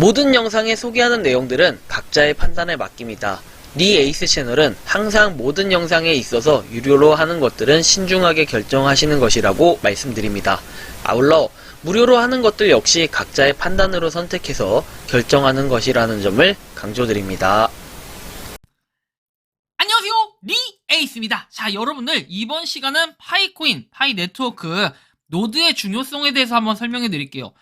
모든 영상에 소개하는 내용들은 각자의 판단에 맡깁니다. 니 에이스 채널은 항상 모든 영상에 있어서 유료로 하는 것들은 신중하게 결정하시는 것이라고 말씀드립니다. 아울러 무료로 하는 것들 역시 각자의 판단으로 선택해서 결정하는 것이라는 점을 강조드립니다. 안녕하세요, 니 에이스입니다. 자, 여러분들 이번 시간은 파이코인, 파이 네트워크 노드의 중요성에 대해서 한번 설명해 드릴게요.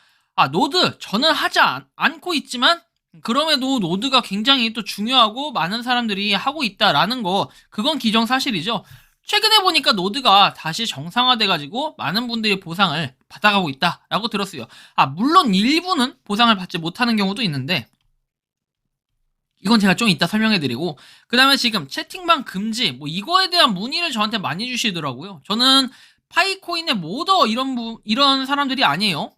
노드 저는 하지 않고 있지만 그럼에도 노드가 굉장히 또 중요하고 많은 사람들이 하고 있다라는 거, 그건 기정사실이죠. 최근에 보니까 노드가 다시 정상화돼가지고 많은 분들이 보상을 받아가고 있다라고 들었어요. 물론 일부는 보상을 받지 못하는 경우도 있는데 이건 제가 좀 이따 설명해드리고, 그 다음에 지금 채팅방 금지 이거에 대한 문의를 저한테 많이 주시더라고요. 저는 파이코인의 모더 이런 사람들이 아니에요.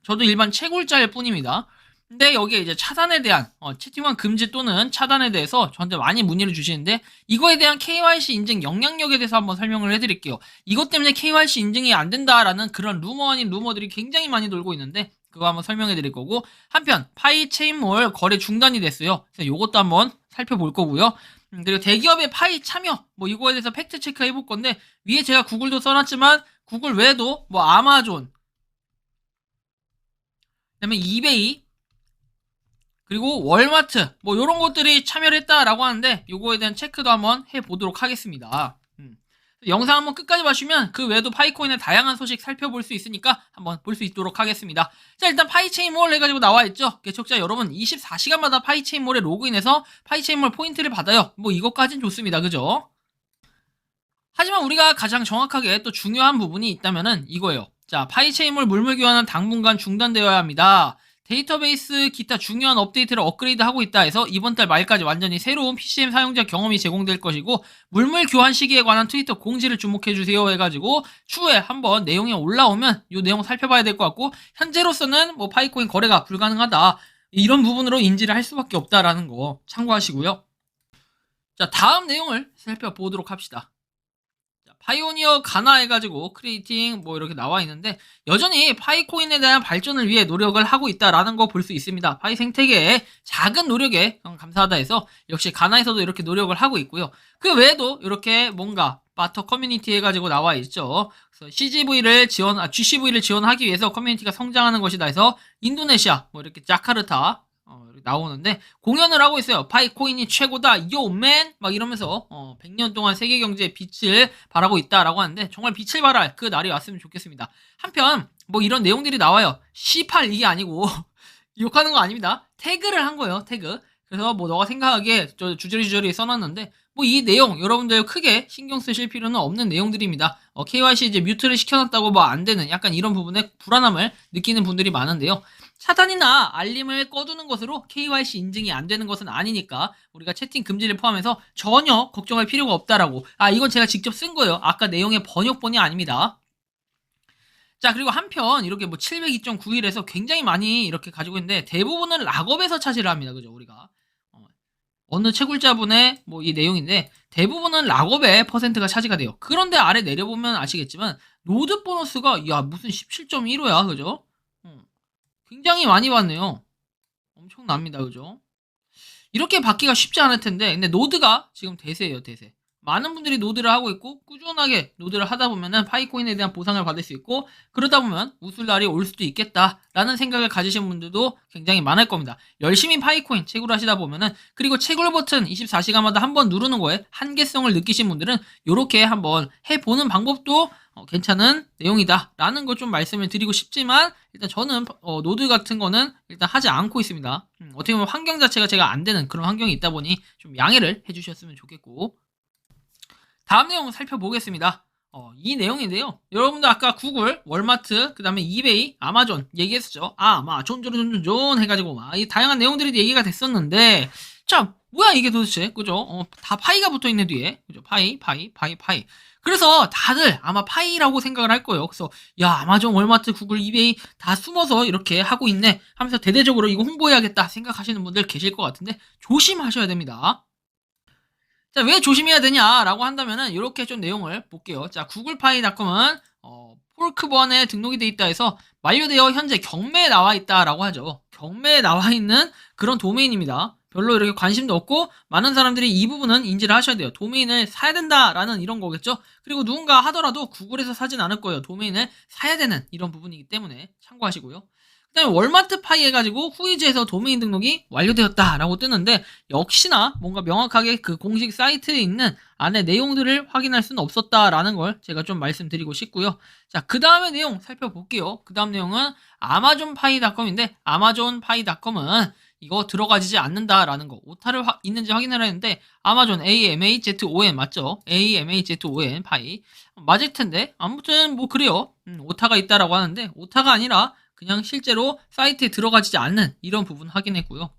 저도 일반 채굴자일 뿐입니다. 근데 여기에 이제 차단에 대한 채팅방 금지 또는 차단에 대해서 저한테 많이 문의를 주시는데, 이거에 대한 KYC 인증 영향력에 대해서 한번 설명을 해드릴게요. 이것 때문에 KYC 인증이 안 된다라는 그런 루머 아닌 루머들이 굉장히 많이 돌고 있는데 그거 한번 설명해 드릴 거고, 한편 파이 체인몰 거래 중단이 됐어요. 그래서 요것도 한번 살펴볼 거고요. 그리고 대기업의 파이 참여 이거에 대해서 팩트 체크 해볼 건데, 위에 제가 구글도 써놨지만 구글 외에도 아마존, 그다음에 이베이, 그리고 월마트 요런 것들이 참여를 했다라고 하는데 요거에 대한 체크도 한번 해보도록 하겠습니다. 영상 한번 끝까지 봐주시면 그 외에도 파이코인의 다양한 소식 살펴볼 수 있으니까 한번 볼 수 있도록 하겠습니다. 자, 일단 파이체인몰 해가지고 나와있죠. 개척자 여러분 24시간마다 파이체인몰에 로그인해서 파이체인몰 포인트를 받아요. 이것까진 좋습니다. 그죠? 하지만 우리가 가장 정확하게 또 중요한 부분이 있다면은 이거예요. 자, 파이체인몰 물물 교환은 당분간 중단되어야 합니다. 데이터베이스 기타 중요한 업데이트를 업그레이드하고 있다 해서 이번 달 말까지 완전히 새로운 PCM 사용자 경험이 제공될 것이고, 물물 교환 시기에 관한 트위터 공지를 주목해주세요 해가지고 추후에 한번 내용이 올라오면 이 내용 살펴봐야 될 것 같고, 현재로서는 파이코인 거래가 불가능하다, 이런 부분으로 인지를 할 수밖에 없다라는 거 참고하시고요. 자, 다음 내용을 살펴보도록 합시다. 파이오니어 가나 해가지고 크리에이팅 이렇게 나와 있는데, 여전히 파이코인에 대한 발전을 위해 노력을 하고 있다라는 거 볼 수 있습니다. 파이 생태계의 작은 노력에 감사하다 해서 역시 가나에서도 이렇게 노력을 하고 있고요. 그 외에도 이렇게 뭔가 바터 커뮤니티 해가지고 나와 있죠. 그래서 GCV를 지원하기 위해서 커뮤니티가 성장하는 것이다 해서 인도네시아 이렇게 자카르타 나오는데 공연을 하고 있어요. 파이코인이 최고다, 요맨 이러면서 100년 동안 세계 경제에 빛을 발하고 있다라고 하는데, 정말 빛을 발할 그 날이 왔으면 좋겠습니다. 한편 이런 내용들이 나와요. C8 이게 아니고 욕하는 거 아닙니다. 태그를 한 거예요. 태그. 그래서 너가 생각하기에 주저리 써놨는데 이 내용 여러분들 크게 신경 쓰실 필요는 없는 내용들입니다. KYC 이제 뮤트를 시켜놨다고 안 되는 약간 이런 부분에 불안함을 느끼는 분들이 많은데요. 차단이나 알림을 꺼두는 것으로 KYC 인증이 안 되는 것은 아니니까 우리가 채팅 금지를 포함해서 전혀 걱정할 필요가 없다라고. 이건 제가 직접 쓴 거예요. 아까 내용의 번역본이 아닙니다. 자, 그리고 한편 이렇게 702.91에서 굉장히 많이 이렇게 가지고 있는데 대부분은 락업에서 차지를 합니다. 그죠? 우리가 어느 채굴자분의 이 내용인데 대부분은 락업의 퍼센트가 차지가 돼요. 그런데 아래 내려보면 아시겠지만 노드 보너스가 무슨 17.15야. 그죠? 굉장히 많이 받네요. 엄청납니다. 그죠? 이렇게 받기가 쉽지 않을 텐데, 근데 노드가 지금 대세예요. 대세. 많은 분들이 노드를 하고 있고 꾸준하게 노드를 하다 보면은 파이코인에 대한 보상을 받을 수 있고, 그러다 보면 웃을 날이 올 수도 있겠다라는 생각을 가지신 분들도 굉장히 많을 겁니다. 열심히 파이코인 채굴 하시다 보면은, 그리고 채굴 버튼 24시간마다 한번 누르는 거에 한계성을 느끼신 분들은 이렇게 한번 해보는 방법도 괜찮은 내용이다 라는 거 좀 말씀을 드리고 싶지만, 일단 저는 노드 같은 거는 일단 하지 않고 있습니다. 어떻게 보면 환경 자체가 제가 안 되는 그런 환경이 있다 보니 좀 양해를 해주셨으면 좋겠고, 다음 내용 살펴보겠습니다. 이 내용인데요. 여러분들 아까 구글, 월마트, 그 다음에 이베이, 아마존 얘기했었죠. 존 해가지고 이 다양한 내용들이 얘기가 됐었는데, 자, 뭐야 이게 도대체, 그죠? 다 파이가 붙어있네 뒤에, 그죠? 파이. 그래서 다들 아마 파이라고 생각을 할 거예요. 그래서 아마존, 월마트, 구글, 이베이 다 숨어서 이렇게 하고 있네 하면서 대대적으로 이거 홍보해야겠다 생각하시는 분들 계실 것 같은데 조심하셔야 됩니다. 자, 왜 조심해야 되냐라고 한다면은 이렇게 좀 내용을 볼게요. 자, 구글파이닷컴은 포크번에 등록이 돼 있다 해서 만료되어 현재 경매에 나와 있다라고 하죠. 경매에 나와 있는 그런 도메인입니다. 별로 이렇게 관심도 없고 많은 사람들이 이 부분은 인지를 하셔야 돼요. 도메인을 사야 된다라는 이런 거겠죠. 그리고 누군가 하더라도 구글에서 사진 않을 거예요. 도메인을 사야 되는 이런 부분이기 때문에 참고하시고요. 그 다음에 월마트 파이 해가지고 후이즈에서 도메인 등록이 완료되었다라고 뜨는데 역시나 뭔가 명확하게 그 공식 사이트에 있는 안에 내용들을 확인할 수는 없었다라는 걸 제가 좀 말씀드리고 싶고요. 자, 그 다음에 내용 살펴볼게요. 그 다음 내용은 아마존파이닷컴인데 아마존파이닷컴은 이거 들어가지지 않는다라는 거. 오타를 있는지 확인을 했는데 아마존 AMAZON 맞죠? AMAZON 파이 맞을 텐데 아무튼 뭐 그래요. 오타가 있다라고 하는데 오타가 아니라 그냥 실제로 사이트에 들어가지 않는 이런 부분 확인했고요.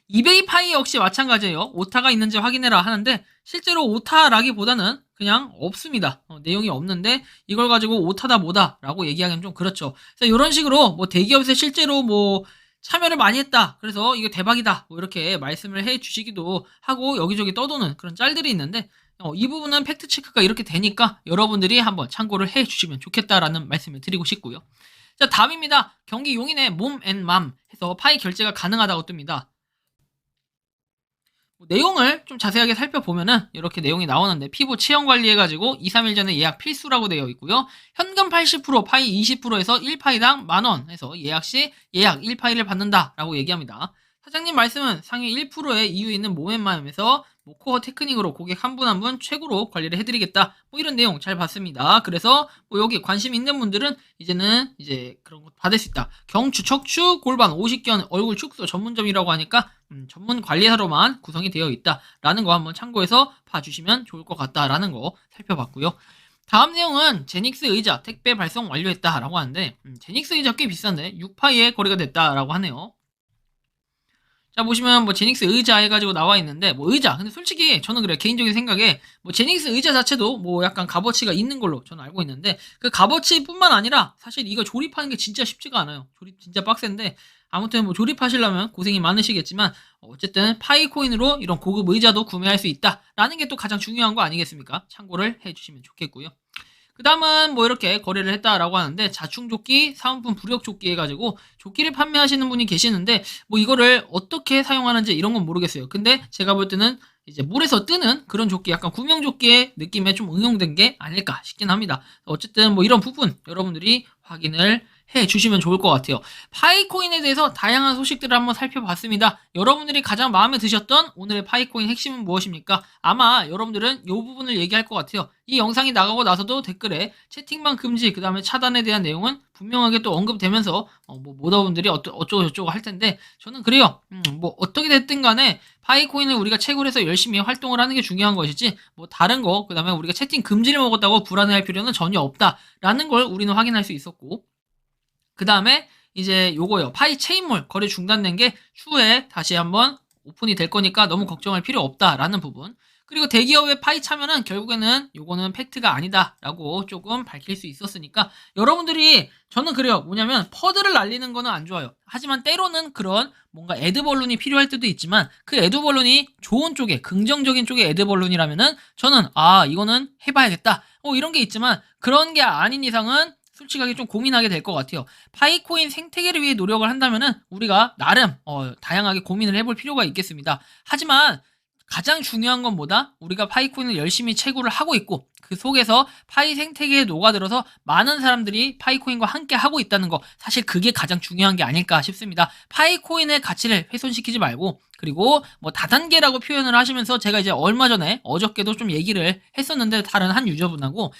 이베이 파이 역시 마찬가지예요. 오타가 있는지 확인해라 하는데 실제로 오타라기보다는 그냥 없습니다. 내용이 없는데 이걸 가지고 오타다 뭐다 라고 얘기하기는 좀 그렇죠. 그래서 이런 식으로 뭐 대기업에서 실제로 뭐 참여를 많이 했다. 그래서 이거 대박이다. 뭐 이렇게 말씀을 해 주시기도 하고 여기저기 떠도는 그런 짤들이 있는데 이 부분은 팩트 체크가 이렇게 되니까 여러분들이 한번 참고를 해 주시면 좋겠다라는 말씀을 드리고 싶고요. 자, 다음입니다. 경기 용인의 몸앤맘 해서 파이 결제가 가능하다고 뜹니다. 내용을 좀 자세하게 살펴보면은 이렇게 내용이 나오는데 피부 체형 관리해가지고 2, 3일 전에 예약 필수라고 되어 있고요. 현금 80%, 파이 20%에서 1파이당 만원 해서 예약 시 예약 1파이를 받는다라고 얘기합니다. 사장님 말씀은 상위 1%의 이유 있는 모멘마음에서 코어 테크닉으로 고객 한 분 한 분 최고로 관리를 해드리겠다. 뭐 이런 내용 잘 봤습니다. 그래서 뭐 여기 관심 있는 분들은 이제는 이제 그런 거 받을 수 있다. 경추, 척추, 골반, 오십견, 얼굴 축소 전문점이라고 하니까 전문 관리사로만 구성이 되어 있다라는 거 한번 참고해서 봐주시면 좋을 것 같다라는 거 살펴봤고요. 다음 내용은 제닉스 의자 택배 발송 완료했다라고 하는데 제닉스 의자 꽤 비싼데 6파이에 거래가 됐다라고 하네요. 자, 보시면 뭐 제닉스 의자 해가지고 나와 있는데 뭐 의자 근데 솔직히 저는 그래요. 개인적인 생각에 뭐 제닉스 의자 자체도 뭐 약간 값어치가 있는 걸로 저는 알고 있는데 그 값어치뿐만 아니라 사실 이거 조립하는 게 진짜 쉽지가 않아요. 조립 진짜 빡센데 아무튼 뭐 조립하시려면 고생이 많으시겠지만 어쨌든 파이코인으로 이런 고급 의자도 구매할 수 있다라는 게 또 가장 중요한 거 아니겠습니까? 참고를 해주시면 좋겠고요. 그 다음은 뭐 이렇게 거래를 했다라고 하는데 자충조끼, 사은품 부력조끼 해가지고 조끼를 판매하시는 분이 계시는데 뭐 이거를 어떻게 사용하는지 이런 건 모르겠어요. 근데 제가 볼 때는 이제 물에서 뜨는 그런 조끼 약간 구명조끼의 느낌에 좀 응용된 게 아닐까 싶긴 합니다. 어쨌든 뭐 이런 부분 여러분들이 확인을 해 주시면 좋을 것 같아요. 파이코인에 대해서 다양한 소식들을 한번 살펴봤습니다. 여러분들이 가장 마음에 드셨던 오늘의 파이코인 핵심은 무엇입니까? 아마 여러분들은 이 부분을 얘기할 것 같아요. 이 영상이 나가고 나서도 댓글에 채팅방 금지 그 다음에 차단에 대한 내용은 분명하게 또 언급되면서 뭐 모더분들이 어쩌고 저쩌고 할 텐데 저는 그래요. 뭐 어떻게 됐든 간에 파이코인을 우리가 채굴 해서 열심히 활동을 하는 게 중요한 것이지 뭐 다른 거 그 다음에 우리가 채팅 금지를 먹었다고 불안해할 필요는 전혀 없다라는 걸 우리는 확인할 수 있었고 그 다음에 이제 요거요. 파이 체인몰 거래 중단된 게 추후에 다시 한번 오픈이 될 거니까 너무 걱정할 필요 없다라는 부분. 그리고 대기업의 파이 참여는 결국에는 요거는 팩트가 아니다라고 조금 밝힐 수 있었으니까 여러분들이 저는 그래요. 뭐냐면 퍼드를 날리는 거는 안 좋아요. 하지만 때로는 그런 뭔가 애드벌룬이 필요할 때도 있지만 그 애드벌룬이 좋은 쪽에 긍정적인 쪽의 애드벌룬이라면은 저는 이거는 해봐야겠다. 이런 게 있지만 그런 게 아닌 이상은 솔직하게 좀 고민하게 될 것 같아요. 파이코인 생태계를 위해 노력을 한다면은 우리가 나름 다양하게 고민을 해볼 필요가 있겠습니다. 하지만 가장 중요한 건 뭐다? 우리가 파이코인을 열심히 채굴을 하고 있고 그 속에서 파이 생태계에 녹아들어서 많은 사람들이 파이코인과 함께 하고 있다는 거 사실 그게 가장 중요한 게 아닐까 싶습니다. 파이코인의 가치를 훼손시키지 말고 그리고 뭐 다단계라고 표현을 하시면서 제가 이제 얼마 전에 어저께도 좀 얘기를 했었는데 다른 한 유저분하고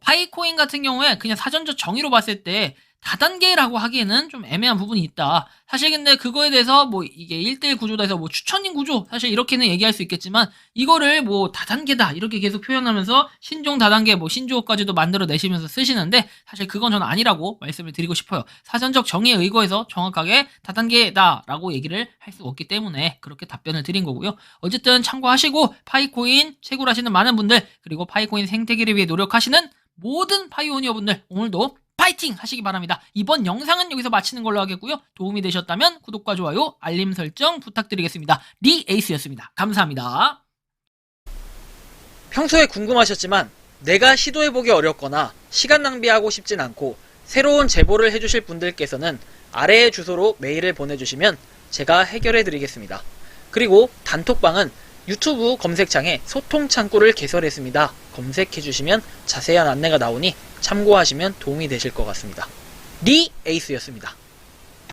파이코인 같은 경우에 그냥 사전적 정의로 봤을 때 다단계라고 하기에는 좀 애매한 부분이 있다. 사실 근데 그거에 대해서 뭐 이게 1대1 구조다 해서 뭐 추천인 구조 사실 이렇게는 얘기할 수 있겠지만 이거를 뭐 다단계다 이렇게 계속 표현하면서 신종 다단계 뭐 신조어까지도 만들어 내시면서 쓰시는데 사실 그건 전 아니라고 말씀을 드리고 싶어요. 사전적 정의에 의거해서 정확하게 다단계다라고 얘기를 할 수 없기 때문에 그렇게 답변을 드린 거고요. 어쨌든 참고하시고 파이코인 채굴하시는 많은 분들 그리고 파이코인 생태계를 위해 노력하시는 모든 파이오니어분들 오늘도 파이팅 하시기 바랍니다. 이번 영상은 여기서 마치는 걸로 하겠고요. 도움이 되셨다면 구독과 좋아요, 알림 설정 부탁드리겠습니다. 리에이스였습니다. 감사합니다. 평소에 궁금하셨지만 내가 시도해보기 어렵거나 시간 낭비하고 싶진 않고 새로운 제보를 해주실 분들께서는 아래의 주소로 메일을 보내주시면 제가 해결해드리겠습니다. 그리고 단톡방은 유튜브 검색창에 소통 창구를 개설했습니다. 검색해주시면 자세한 안내가 나오니 참고하시면 도움이 되실 것 같습니다. 리 에이스였습니다.